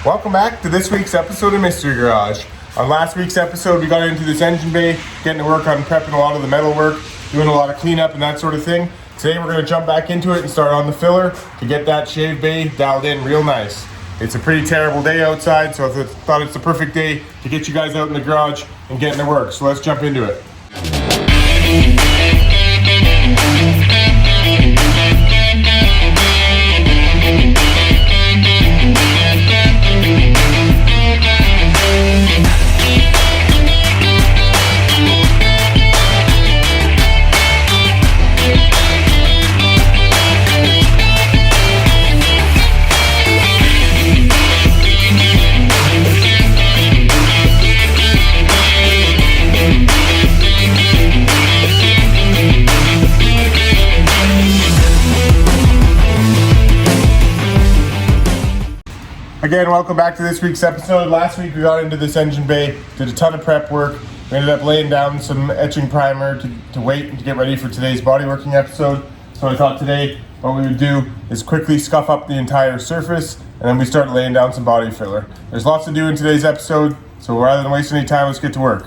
Welcome back to this week's episode of Mystery Garage. On last week's episode, we got into this engine bay, getting to work on prepping a lot of the metal work, doing a lot of cleanup and that sort of thing. Today we're going to jump back into it and start on the filler to get that shaved bay dialed in real nice. It's a pretty terrible day outside, so I thought it's the perfect day to get you guys out in the garage and getting to work. So let's jump into it. Again, welcome back to this week's episode. Last week we got into this engine bay, did a ton of prep work. We ended up laying down some etching primer to wait and to get ready for today's bodyworking episode. So I thought today what we would do is quickly scuff up the entire surface and then we start laying down some body filler. There's lots to do in today's episode, so rather than waste any time, let's get to work.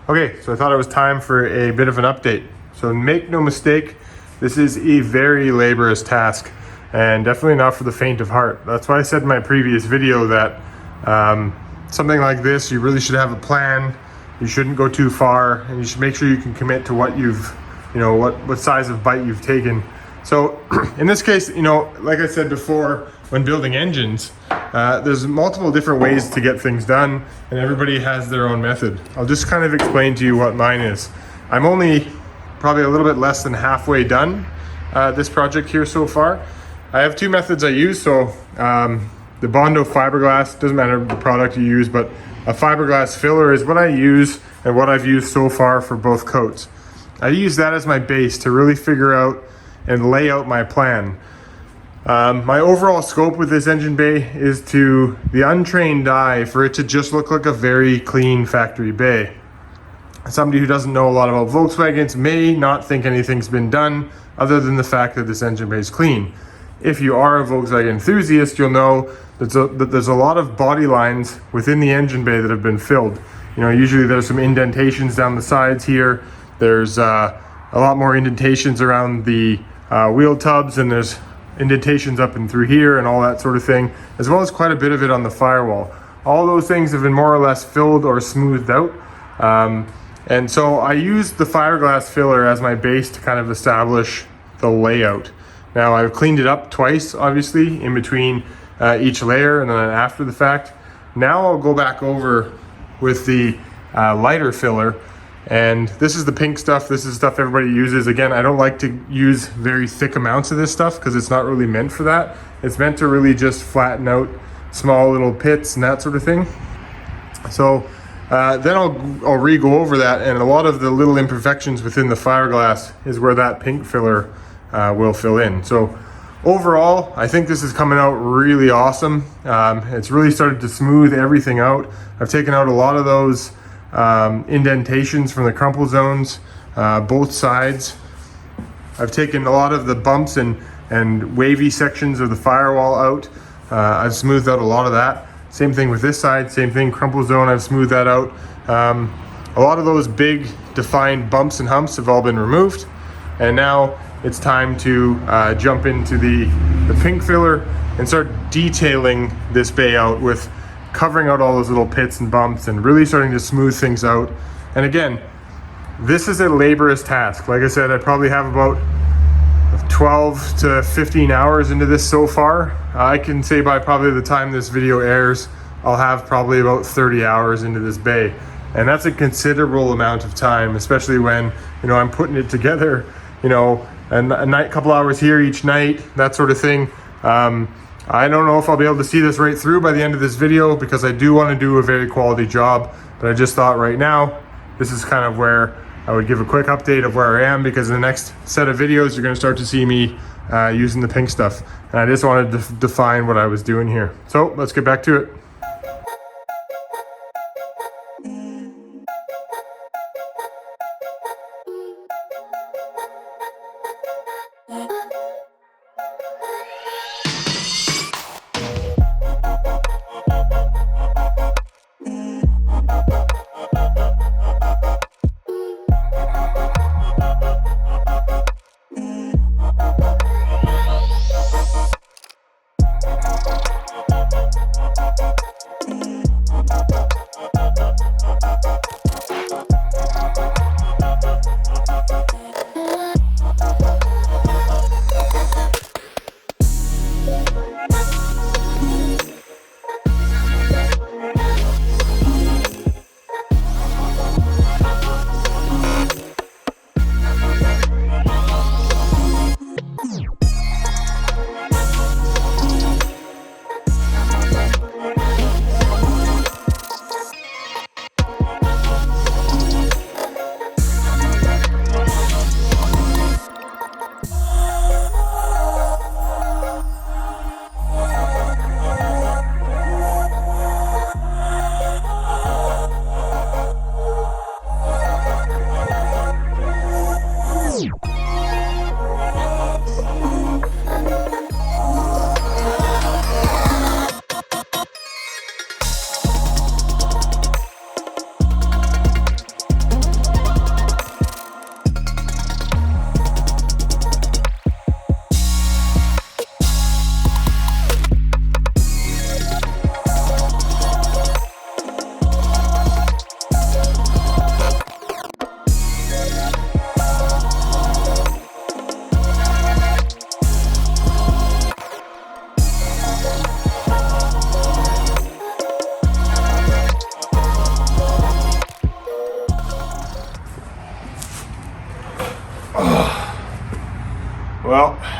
Okay, so I thought it was time for a bit of an update. So make no mistake, this is a very laborious task and definitely not for the faint of heart. That's why I said in my previous video that something like this, you really should have a plan. You shouldn't go too far, and you should make sure you can commit to what you've, what size of bite you've taken. So in this case, like I said before, when building engines, there's multiple different ways to get things done, and everybody has their own method. I'll just kind of explain to you what mine is. I'm only probably a little bit less than halfway done this project here so far. I have two methods I use. So the Bondo fiberglass, doesn't matter the product you use, but a fiberglass filler is what I use and what I've used so far for both coats. I use that as my base to really figure out and lay out my plan. My overall scope with this engine bay is to the untrained eye for it to just look like a very clean factory bay. Somebody who doesn't know a lot about Volkswagens may not think anything's been done other than the fact that this engine bay is clean. If you are a Volkswagen enthusiast, you'll know that there's a lot of body lines within the engine bay that have been filled. Usually there's some indentations down the sides here. There's a lot more indentations around the wheel tubs, and there's indentations up and through here and all that sort of thing, as well as quite a bit of it on the firewall. All those things have been more or less filled or smoothed out. And so I used the fiberglass filler as my base to kind of establish the layout. Now I've cleaned it up twice, obviously, in between each layer and then after the fact. Now I'll go back over with the lighter filler, and this is the pink stuff. This is stuff everybody uses. Again, I don't like to use very thick amounts of this stuff because it's not really meant for that. It's meant to really just flatten out small little pits and that sort of thing. So then I'll re-go over that, and a lot of the little imperfections within the fiberglass is where that pink filler will fill in. So overall, I think this is coming out really awesome. It's really started to smooth everything out. I've taken out a lot of those indentations from the crumple zones, both sides. I've taken a lot of the bumps and wavy sections of the firewall out. I've smoothed out a lot of that. Same thing with this side, same thing, crumple zone, I've smoothed that out. A lot of those big defined bumps and humps have all been removed. And now it's time to jump into the pink filler and start detailing this bay out with covering out all those little pits and bumps and really starting to smooth things out. And again, this is a laborious task. Like I said, I probably have about 12 to 15 hours into this so far. I can say by probably the time this video airs, I'll have probably about 30 hours into this bay. And that's a considerable amount of time, especially when, I'm putting it together, a night, couple hours here each night, that sort of thing. I don't know if I'll be able to see this right through by the end of this video because I do want to do a very quality job, but I just thought right now, this is kind of where I would give a quick update of where I am, because in the next set of videos, you're going to start to see me using the pink stuff. And I just wanted to define what I was doing here. So let's get back to it.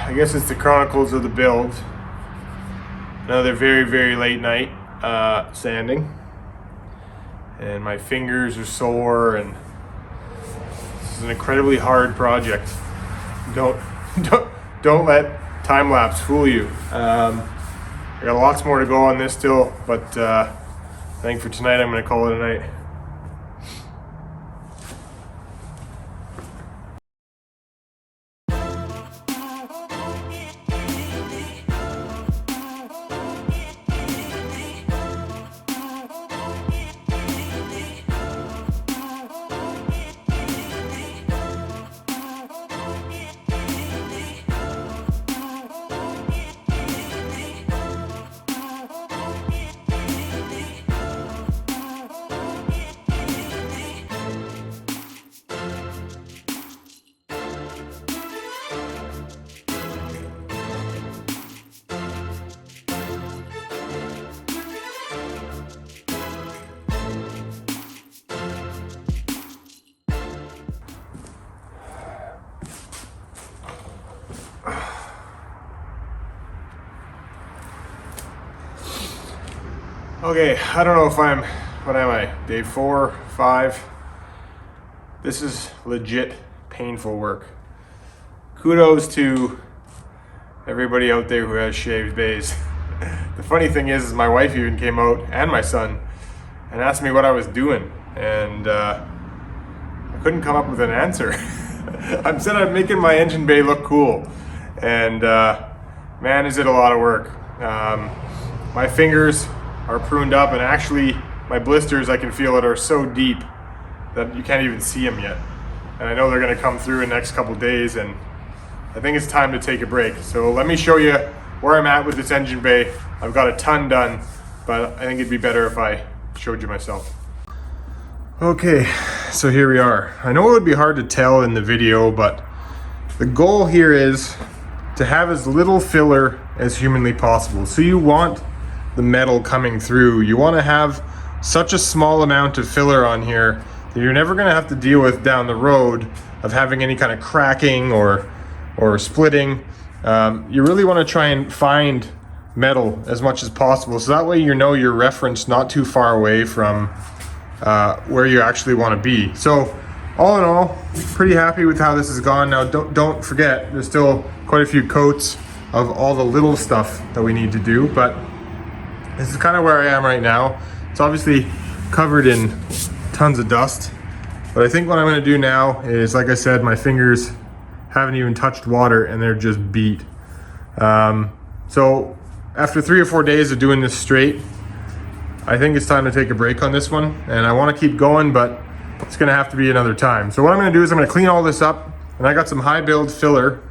I guess it's the chronicles of the build. Another very, very late night sanding. And my fingers are sore, and this is an incredibly hard project. Don't let time lapse fool you. I got lots more to go on this still, but I think for tonight I'm gonna call it a night. Okay, I don't know if what am I, day 4, 5? This is legit painful work. Kudos to everybody out there who has shaved bays. The funny thing is my wife even came out, and my son, and asked me what I was doing, and I couldn't come up with an answer. I said I'm making my engine bay look cool, and man, is it a lot of work. My fingers are pruned up, and actually my blisters, I can feel it, are so deep that you can't even see them yet. And I know they're gonna come through in the next couple days, and I think it's time to take a break. So let me show you where I'm at with this engine bay. I've got a ton done, but I think it'd be better if I showed you myself. Okay, so here we are. I know it would be hard to tell in the video, but the goal here is to have as little filler as humanly possible. So you want the metal coming through. You want to have such a small amount of filler on here that you're never going to have to deal with down the road of having any kind of cracking or splitting. You really want to try and find metal as much as possible, so that way you know your reference not too far away from where you actually want to be. So all in all, pretty happy with how this has gone. Now don't forget, there's still quite a few coats of all the little stuff that we need to do, but this is kind of where I am right now. It's obviously covered in tons of dust, but I think what I'm going to do now is, like I said, my fingers haven't even touched water and they're just beat. So after 3 or 4 days of doing this straight, I think it's time to take a break on this one, and I want to keep going, but it's going to have to be another time. So what I'm going to do is I'm going to clean all this up, and I got some high build primer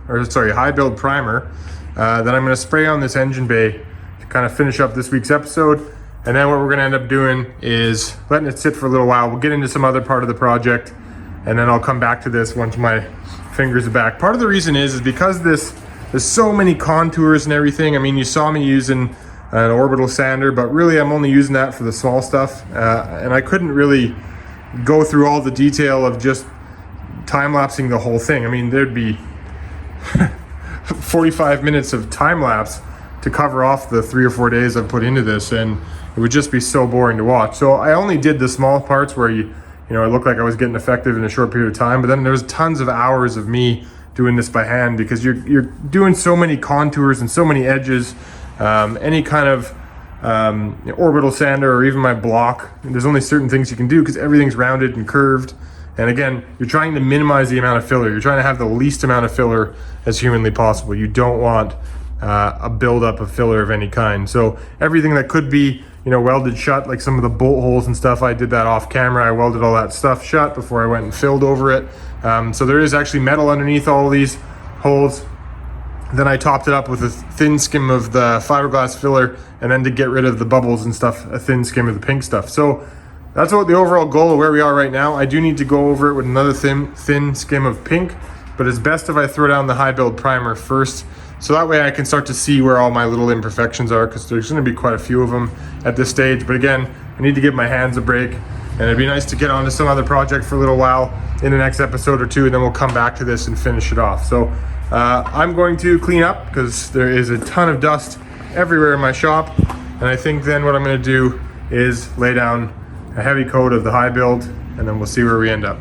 that I'm going to spray on this engine bay to kind of finish up this week's episode. And then what we're going to end up doing is letting it sit for a little while. We'll get into some other part of the project, and then I'll come back to this once my fingers are back. Part of the reason is because there's so many contours and everything. I mean, you saw me using an orbital sander, but really I'm only using that for the small stuff, and I couldn't really go through all the detail of just time-lapsing the whole thing. I mean, there'd be 45 minutes of time-lapse to cover off the 3 or 4 days I've put into this, and it would just be so boring to watch. So I only did the small parts where you know, it looked like I was getting effective in a short period of time, but then there's tons of hours of me doing this by hand, because you're doing so many contours and so many edges. Any kind of orbital sander or even my block, there's only certain things you can do because everything's rounded and curved. And again, you're trying to minimize the amount of filler. You're trying to have the least amount of filler as humanly possible. You don't want a buildup of filler of any kind. So everything that could be, you know, welded shut, like some of the bolt holes and stuff, I did that off camera. I welded all that stuff shut before I went and filled over it. So there is actually metal underneath all of these holes. Then I topped it up with a thin skim of the fiberglass filler, and then to get rid of the bubbles and stuff, a thin skim of the pink stuff. So that's what the overall goal of where we are right now. I do need to go over it with another thin skim of pink, but it's best if I throw down the high build primer first, so that way I can start to see where all my little imperfections are, because there's going to be quite a few of them at this stage. But again, I need to give my hands a break, and it'd be nice to get on to some other project for a little while in the next episode or two, and then we'll come back to this and finish it off. So I'm going to clean up because there is a ton of dust everywhere in my shop. And I think then what I'm going to do is lay down a heavy coat of the high build, and then we'll see where we end up.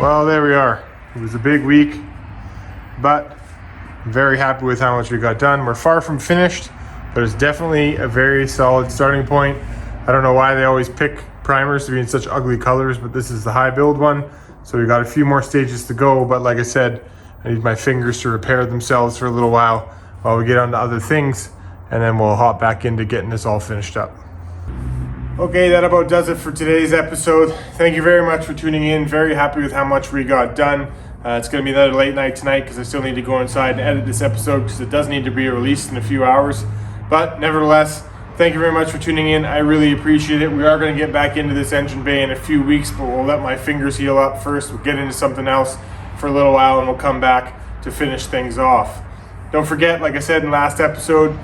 Well, there we are. It was a big week, but I'm very happy with how much we got done. We're far from finished, but it's definitely a very solid starting point. I don't know why they always pick primers to be in such ugly colors, but this is the high build one. So we got a few more stages to go, but like I said, I need my fingers to repair themselves for a little while we get on to other things, and then we'll hop back into getting this all finished up. Okay, that about does it for today's episode. Thank you very much for tuning in. Very happy with how much we got done. It's going to be another late night tonight because I still need to go inside and edit this episode because it does need to be released in a few hours. But nevertheless, thank you very much for tuning in. I really appreciate it. We are going to get back into this engine bay in a few weeks, but we'll let my fingers heal up first. We'll get into something else for a little while and we'll come back to finish things off. Don't forget, like I said in last episode,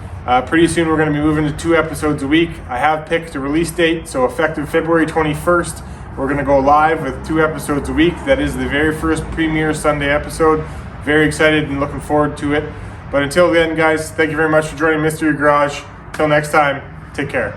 pretty soon we're going to be moving to 2 episodes a week. I have picked a release date, so effective February 21st, we're going to go live with 2 episodes a week. That is the very first premiere Sunday episode. Very excited and looking forward to it. But until then, guys, thank you very much for joining Mystery Garage. Till next time, take care.